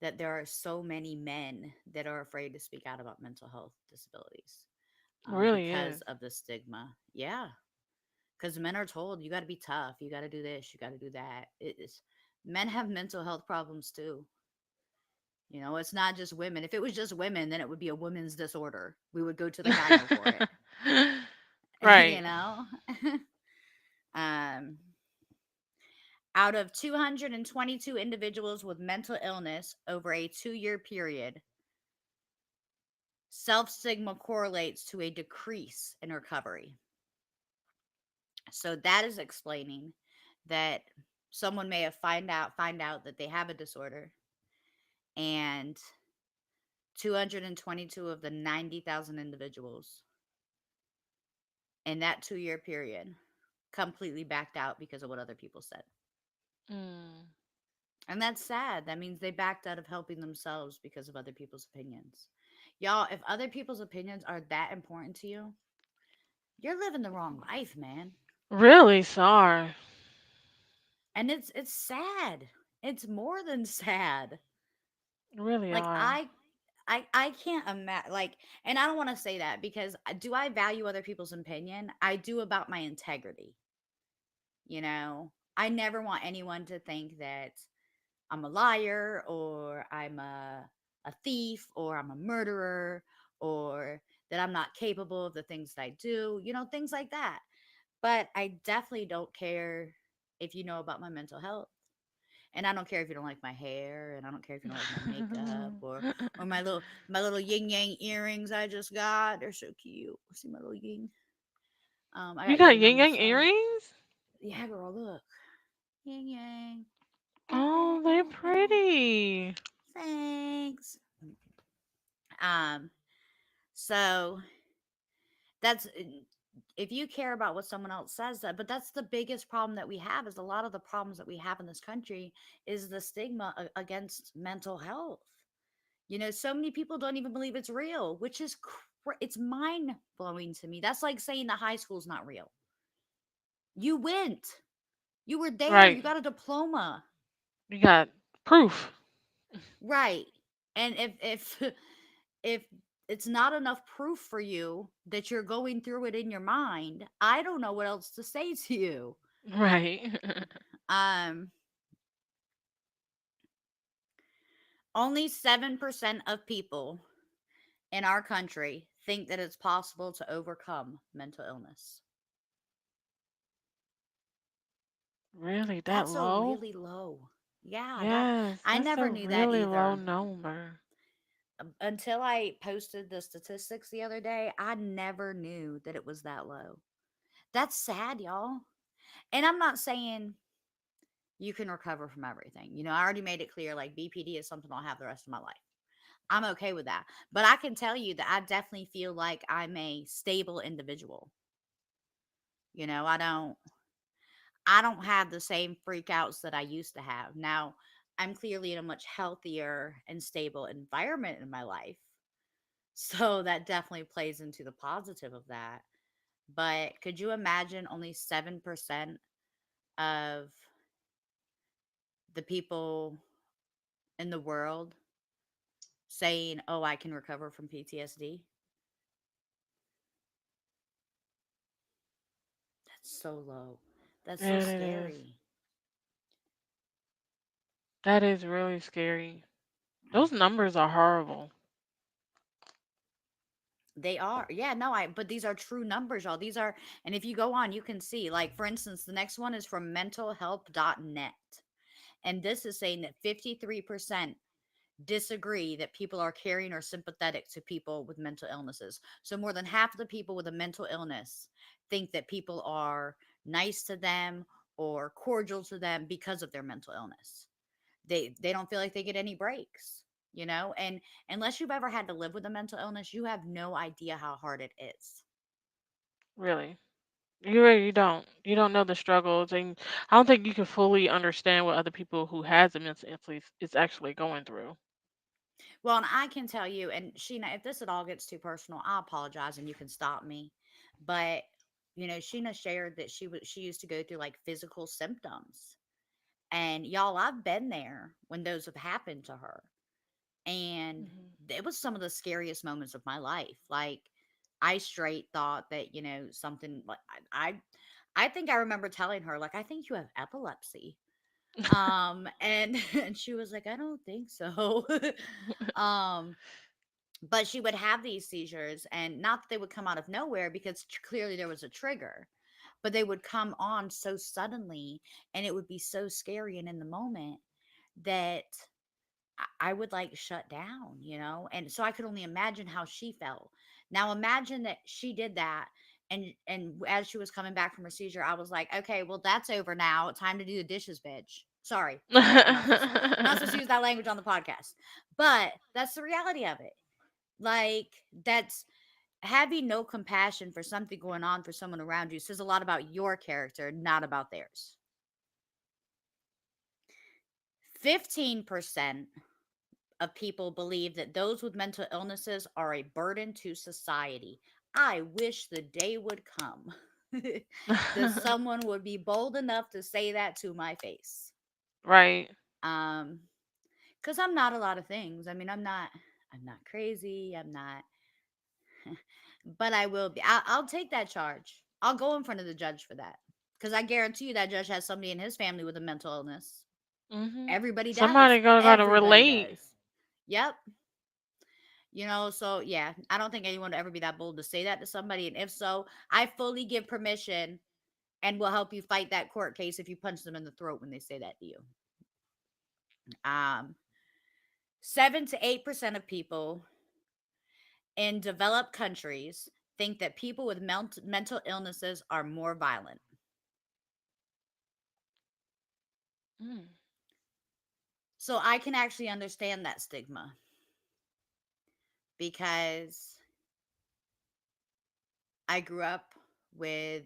that there are so many men that are afraid to speak out about mental health disabilities, Really because is. of the stigma. Yeah, because men are told you got to be tough, you got to do this, you got to do that. Men have mental health problems too. You know, it's not just women. If it was just women, then it would be a women's disorder. We would go to the gyno for it. You Right. know, um, out of 222 individuals with mental illness over a 2 year period, self stigma correlates to a decrease in recovery. So that is explaining that someone may have find out that they have a disorder, and 222 of the 90,000 individuals in that 2 year period completely backed out because of what other people said. Mm. And that's sad. That means they backed out of helping themselves because of other people's opinions. Y'all, if other people's opinions are that important to you, you're living the wrong life, man. Really sorry. And it's sad. It's more than sad. Really Like are. I can't imagine, like, and I don't want to say that because do I value other people's opinion? I do, about my integrity. You know, I never want anyone to think that I'm a liar, or I'm a thief, or I'm a murderer, or that I'm not capable of the things that I do, you know, things like that. But I definitely don't care if you know about my mental health. And I don't care if you don't like my hair, and I don't care if you don't like my makeup, or my little yin yang earrings I just got. They're so cute. See my little yin. I You got got yin on yin my yang phone. earrings? Yeah, girl, look. Yin yang. Oh, they're pretty. Thanks. Um, so that's if you care about what someone else says, that, but that's the biggest problem that we have, is a lot of the problems that we have in this country is the stigma against mental health. You know, so many people don't even believe it's real, which is it's mind blowing to me. That's like saying that high school's not real. You went, you were there, Right. you got a diploma. You got proof. Right. And if if it's not enough proof for you that you're going through it in your mind, I don't know what else to say to you. Right. Um Only 7% of people in our country think that it's possible to overcome mental illness. Really, that That's a low? really low. Yeah, that Yes, I that's a never knew that really low either. number. Until I posted the statistics the other day, I never knew that it was that low. That's sad, y'all. And I'm not saying you can recover from everything. You know, I already made it clear, like, BPD is something I'll have the rest of my life. I'm okay with that. But I can tell you that I definitely feel like I'm a stable individual. You know, I don't have the same freakouts that I used to have. Now, I'm clearly in a much healthier and stable environment in my life. So that definitely plays into the positive of that. But could you imagine only 7% of the people in the world saying, "Oh, I can recover from PTSD"? That's so low. That's so Yeah, it is. scary. That is really scary. Those numbers are horrible. They are. Yeah, no, but these are true numbers, y'all. These are, and if you go on, you can see, like, for instance, the next one is from mentalhelp.net. And this is saying that 53% disagree that people are caring or sympathetic to people with mental illnesses. So more than half of the people with a mental illness think that people are nice to them or cordial to them because of their mental illness. They don't feel like they get any breaks, you know? And unless you've ever had to live with a mental illness, you have no idea how hard it is. Really. You really don't. You don't know the struggles, and I don't think you can fully understand what other people who has a mental illness is actually going through. Well, and I can tell you, and Sheena, if this at all gets too personal, I apologize and you can stop me. But you know, Sheena shared that she used to go through like physical symptoms. And y'all, I've been there when those have happened to her. And Mhm. it was some of the scariest moments of my life. Like, I straight thought that, something like I think I remember telling her, like, I think you have epilepsy. And and she was like, I don't think so. um but she would have these seizures, and not that they would come out of nowhere, because clearly there was a trigger, but they would come on so suddenly, and it would be so scary and in the moment that I would like shut down, and so I could only imagine how she felt. Now imagine that she did that, and as she was coming back from her seizure, I was like, okay, well, that's over now. Time to do the dishes, bitch. Sorry, I'm not supposed to use that language on the podcast, but that's the reality of it. Like, that's having no compassion for something going on for someone around you says a lot about your character, not about theirs. 15% of people believe that those with mental illnesses are a burden to society. I wish the day would come that someone would be bold enough to say that to my face. Right. Um, because I'm not a lot of things. I mean, I'm not crazy. I'm not, but I will be. I'll take that charge. I'll go in front of the judge for that. Because I guarantee you that judge has somebody in his family with a mental illness. Mhm. Everybody does. Somebody gotta Everybody relate. does. Yep. So yeah, I don't think anyone would ever be that bold to say that to somebody. And if so, I fully give permission and will help you fight that court case if you punch them in the throat when they say that to you. Um, 7 to 8% of people in developed countries think that people with mental illnesses are more violent. Mm. So I can actually understand that stigma, because I grew up with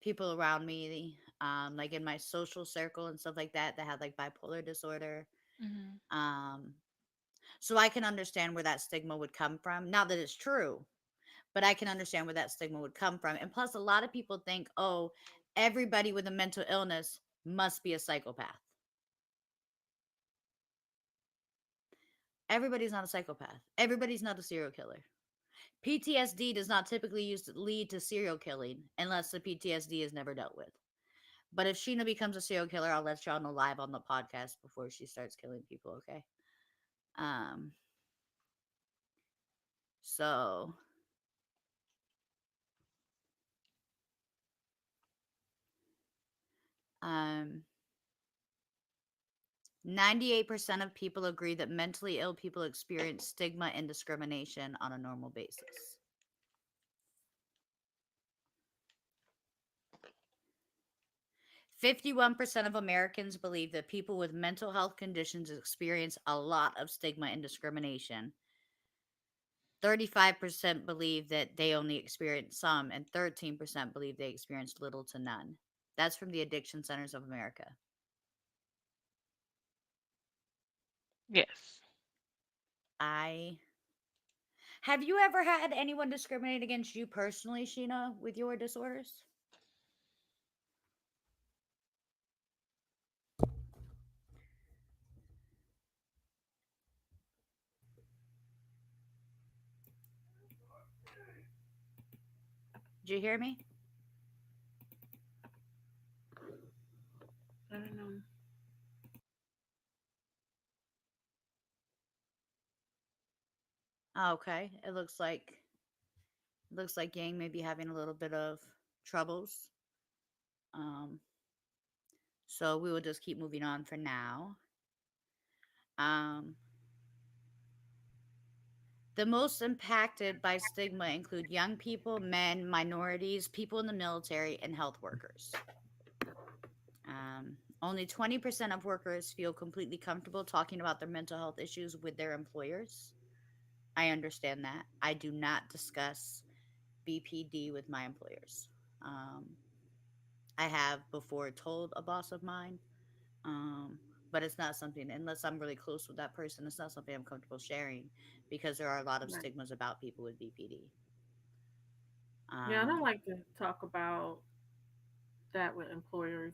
people around me, like in my social circle and stuff like that, that had like bipolar disorder. Mhm. Um, so I can understand where that stigma would come from. Not that it's true, but I can understand where that stigma would come from. And plus, a lot of people think, oh, everybody with a mental illness must be a psychopath. Everybody's not a psychopath. Everybody's not a serial killer. PTSD does not typically lead to serial killing unless the PTSD is never dealt with. But if Sheena becomes a serial killer, I'll let y'all know live on the podcast before she starts killing people, okay? Um, so um 98% of people agree that mentally ill people experience stigma and discrimination on a normal basis. 51% of Americans believe that people with mental health conditions experience a lot of stigma and discrimination. 35% believe that they only experience some, and 13% believe they experience little to none. That's from the Addiction Centers of America. Yes. I Have you ever had anyone discriminate against you personally, Sheena, with your disorders? Did you hear me? I don't know. Oh, okay. It looks like Yang may be having a little bit of troubles. Um, so we will just keep moving on for now. Um, the most impacted by stigma include young people, men, minorities, people in the military, and health workers. Only 20% of workers feel completely comfortable talking about their mental health issues with their employers. I understand that. I do not discuss BPD with my employers. Um, I have before told a boss of mine, um, but it's not something, unless I'm really close with that person, it's not something I'm comfortable sharing, because there are a lot of Right. stigmas about people with BPD. Yeah, I don't Um, like to talk about that with employers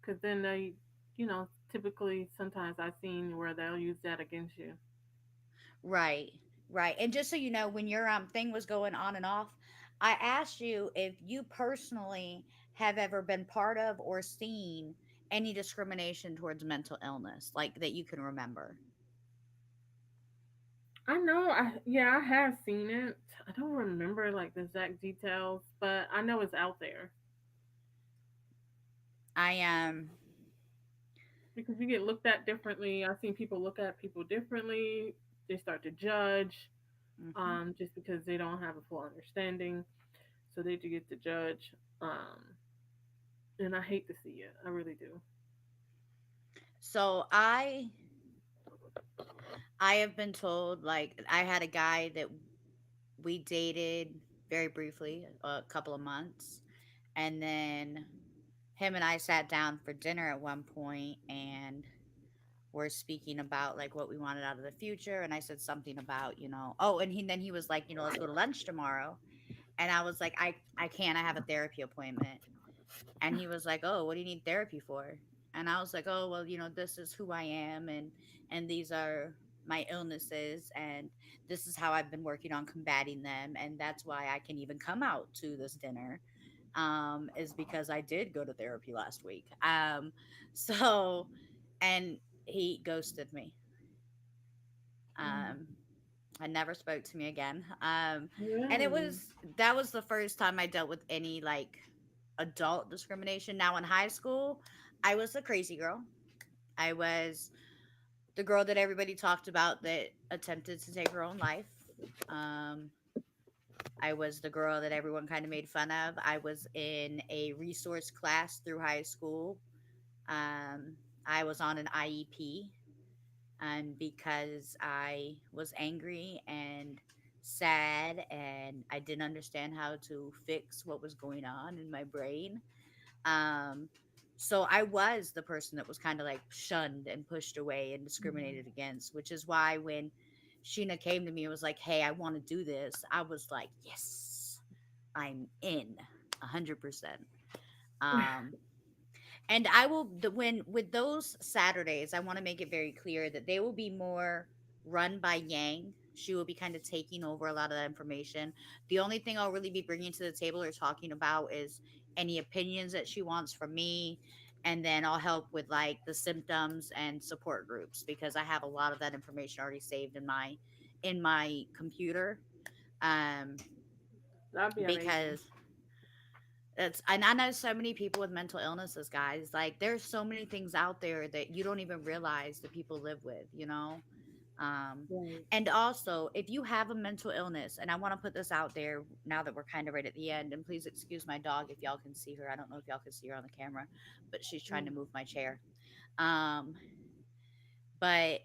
because then they, typically sometimes I've seen where they'll use that against you. Right, right. And just so you know, when your thing was going on and off, I asked you if you personally have ever been part of or seen any discrimination towards mental illness, like that you can remember. I know. I have seen it. I don't remember like the exact details, but I know it's out there I because you get looked at differently. I've seen people look at people differently. They start to judge, mhm. just because they don't have a full understanding, so they do get to judge. And I hate to see it. I really do. So I have been told, like, I had a guy that we dated very briefly, a couple of months, and then him and I sat down for dinner at one point, and we're speaking about like what we wanted out of the future. And I said something about, oh, and he was like, let's go to lunch tomorrow. And I was like, I can't, I have a therapy appointment. And he was like, oh, what do you need therapy for? And I was like, oh, well, this is who I am, and these are my illnesses, and this is how I've been working on combating them, and that's why I can even come out to this dinner, is because I did go to therapy last week. So and he ghosted me. Mm. um and never spoke to me again. And Really? that was the first time I dealt with any like adult discrimination. Now in high school, I was the crazy girl. I was the girl that everybody talked about that attempted to take her own life. Um, I was the girl that everyone kind of made fun of. I was in a resource class through high school. Um, I was on an IEP, and because I was angry and sad and I didn't understand how to fix what was going on in my brain. Um, so I was the person that was kind of like shunned and pushed away and discriminated against, which is why when Sheena came to me and was like, "Hey, I want to do this," I was like, "Yes, I'm in 100%." Um, and I will when with those Saturdays, I want to make it very clear that they will be more run by Yang. She will be kind of taking over a lot of that information. The only thing I'll really be bringing to the table or talking about is any opinions that she wants from me, and then I'll help with like the symptoms and support groups because I have a lot of that information already saved in my computer. Um, That'd be amazing. because it's and I know so many people with mental illnesses, guys. Like there's so many things out there that you don't even realize that people live with. Um Right. and also, if you have a mental illness, and I want to put this out there now that we're kind of right at the end, and please excuse my dog if y'all can see her. I don't know if y'all can see her on the camera, but she's trying to Mm. move my chair. Um but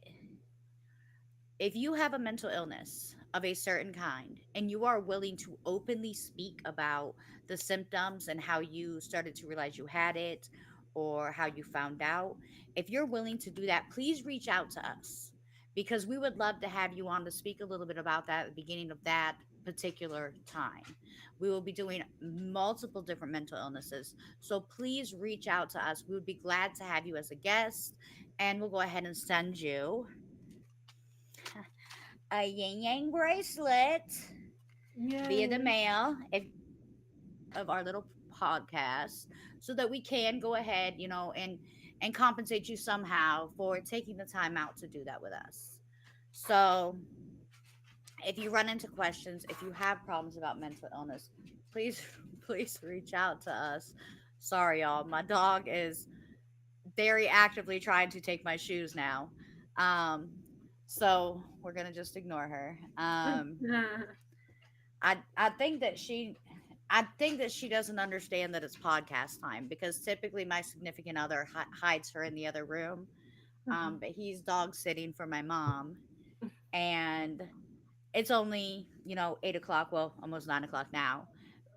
if you have a mental illness of a certain kind and you are willing to openly speak about the symptoms and how you started to realize you had it or how you found out, if you're willing to do that, please reach out to us because we would love to have you on to speak a little bit about that at the beginning of that particular time. We will be doing multiple different mental illnesses. So please reach out to us. We would be glad to have you as a guest, and we'll go ahead and send you a yin yang bracelet via the Yay. mail if you are a part of our little podcast, so that we can go ahead, and compensate you somehow for taking the time out to do that with us. So if you run into questions, if you have problems about mental illness, please please reach out to us. Sorry y'all, my dog is very actively trying to take my shoes now. um so we're gonna just ignore her. I think that she doesn't understand that it's podcast time because typically my significant other hides her in the other room. But he's dog sitting for my mom, and it's only 8 o'clock. Well, almost 9 o'clock now,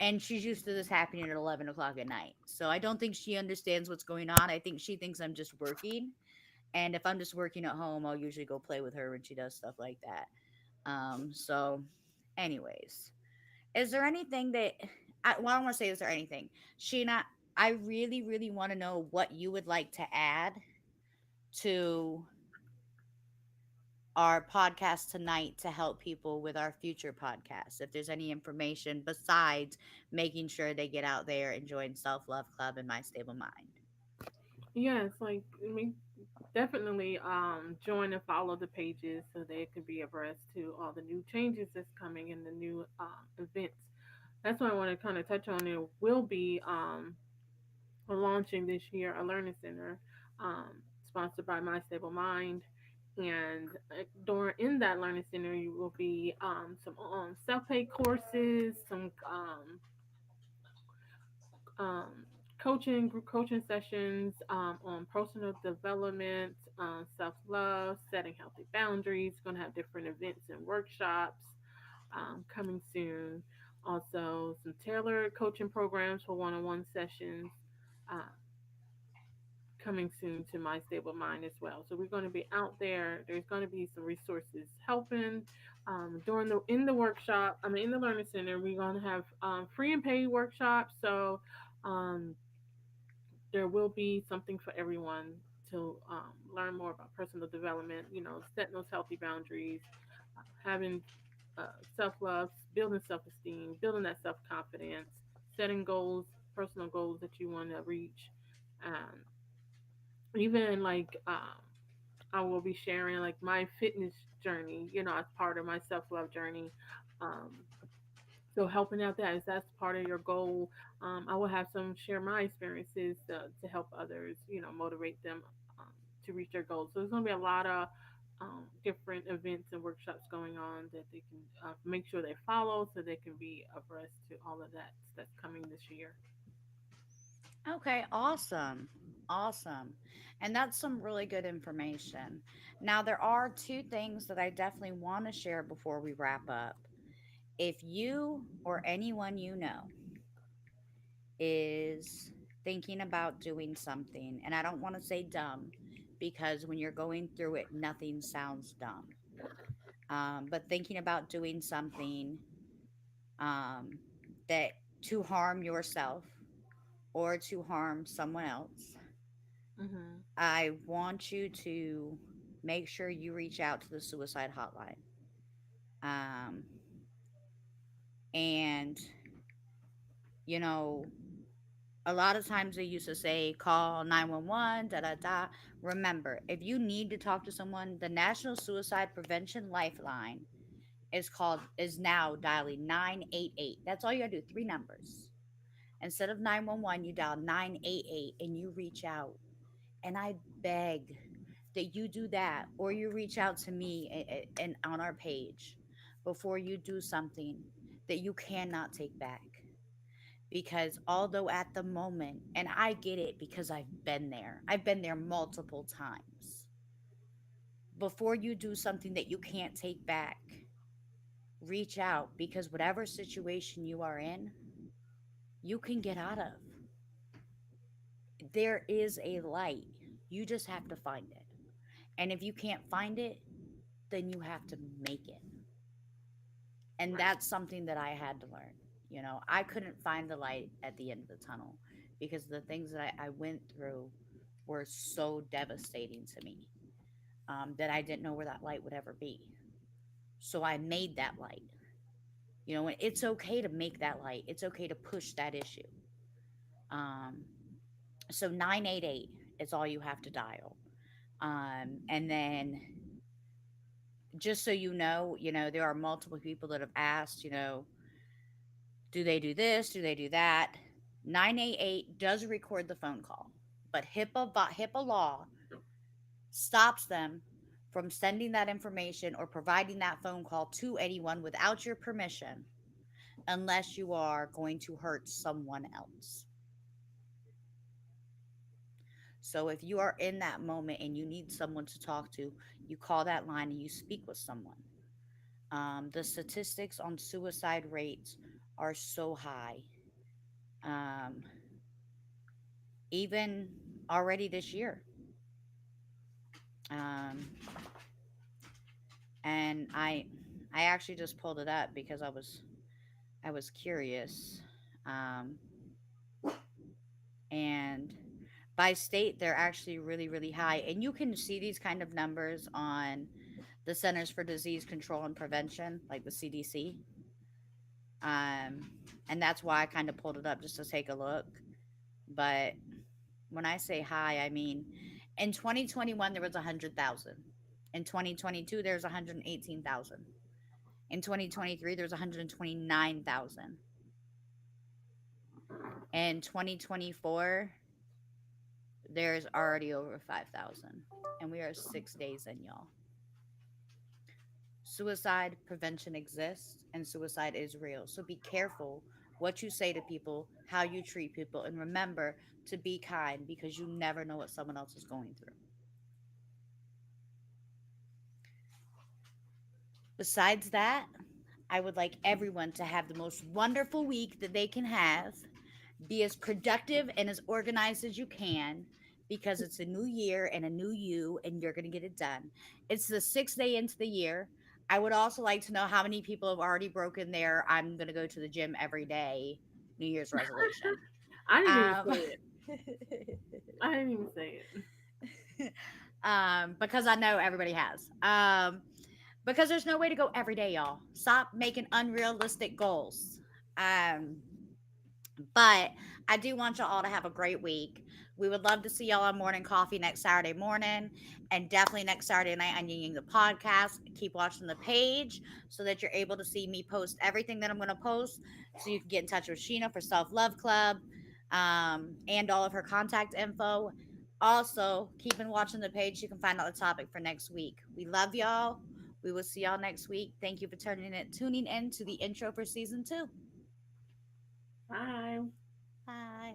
and she's used to this happening at 11 o'clock at night. So I don't think she understands what's going on. I think she thinks I'm just working, and if I'm just working at home, I'll usually go play with her when she does stuff like that. So, anyways. Is there anything that well, I don't want to say is there anything, Sheena? I really, really want to know what you would like to add to our podcast tonight to help people with our future podcasts. If there's any information besides making sure they get out there and join Self Love Club and My Stable Mind. Yes, like I mean, definitely join and follow the pages so they can be abreast to all the new changes that's coming and the new events. That's what I want to kind of touch on. There will be we're launching this year a learning center sponsored by My Stable Mind. And during in that learning center, you will be some self-pay courses, some um, group coaching sessions on personal development, self love, setting healthy boundaries. Going to have different events and workshops coming soon. Also, some tailored coaching programs for one on one sessions. Uh, Coming soon to My Stable Mind as well. So we're going to be out there. There's going to be some resources helping during the in the workshop. I mean, in the learning center, we're going to have free and paid workshops. So um, there will be something for everyone to learn more about personal development. You know, setting those healthy boundaries, having self love, building self esteem, building that self confidence, setting goals, personal goals that you want to reach. Um, Even like I will be sharing like my fitness journey, you know, as part of my self love journey. Um, so helping out that, if that's part of your goal, I will have some share my experiences to help others, you know, motivate them um, to reach their goals. So there's going to be a lot of different events and workshops going on that they can make sure they follow, so they can be abreast to all of that that's coming this year. Okay, awesome. Awesome. And that's some really good information. Now, there are two things that I definitely want to share before we wrap up. If you or anyone you know is thinking about doing something, and I don't want to say dumb because when you're going through it, nothing sounds dumb. But thinking about doing something um, that to harm yourself or to harm someone else, Mm-hmm. I want you to make sure you reach out to the suicide hotline. Um, and, you know, a lot of times they used to say call 911, da da da. Remember, if you need to talk to someone, the National Suicide Prevention Lifeline is now dialing 988. That's all you gotta do, three numbers. Instead of 911, you dial 988 and you reach out. And I beg that you do that, or you reach out to me and on our page before you do something that you cannot take back. Because although at the moment, and I get it because I've been there multiple times. Before you do something that you can't take back, reach out, because whatever situation you are in, you can get out of. There is a light. You just have to find it. And if you can't find it, then you have to make it. And Right. that's something that I had to learn. You know, I couldn't find the light at the end of the tunnel because the things that I went through were so devastating to me, that I didn't know where that light would ever be. So I made that light. You know, and it's okay to make that light. It's okay to push that issue. Um, so 988 is all you have to dial. And then just so you know, there are multiple people that have asked, you know, do they do this? Do they do that? 988 does record the phone call, but HIPAA law stops them from sending that information or providing that phone call to anyone without your permission unless you are going to hurt someone else. So if you are in that moment and you need someone to talk to, you call that line and you speak with someone. The statistics on suicide rates are so high. Um, Even already this year. Um, and I actually just pulled it up because I was curious. Um, and by state, they're actually really, really high. And you can see these kind of numbers on the Centers for Disease Control and Prevention, like the CDC. Um, and that's why I kind of pulled it up just to take a look. But when I say high, I mean in 2021 there was 100,000. In 2022 there's 118,000. In 2023 there's 129,000. In 2024 there's already over 5,000. And we are 6 days in, y'all. Suicide prevention exists and suicide is real. So be careful what you say to people, how you treat people, and remember to be kind because you never know what someone else is going through. Besides that, I would like everyone to have the most wonderful week that they can have. Be as productive and as organized as you can because it's a new year and a new you, and you're going to get it done. It's the 6th day into the year. I would also like to know how many people have already broken their I'm going to go to the gym every day New Year's resolution. I didn't even Um, say it. I didn't even say it. because I know everybody has. Because there's no way to go every day, y'all. Stop making unrealistic goals. Um, but I do want y'all all to have a great week. We would love to see y'all on Morning Coffee next Saturday morning and definitely next Saturday night on Ying the podcast. Keep watching the page so that you're able to see me post everything that I'm going to post so you can get in touch with Sheena for Self Love Club and all of her contact info. Also, keep on watching the page. You can find out the topic for next week. We love y'all. We will see y'all next week. Thank you for tuning in to the intro for season 2. Bye. Bye.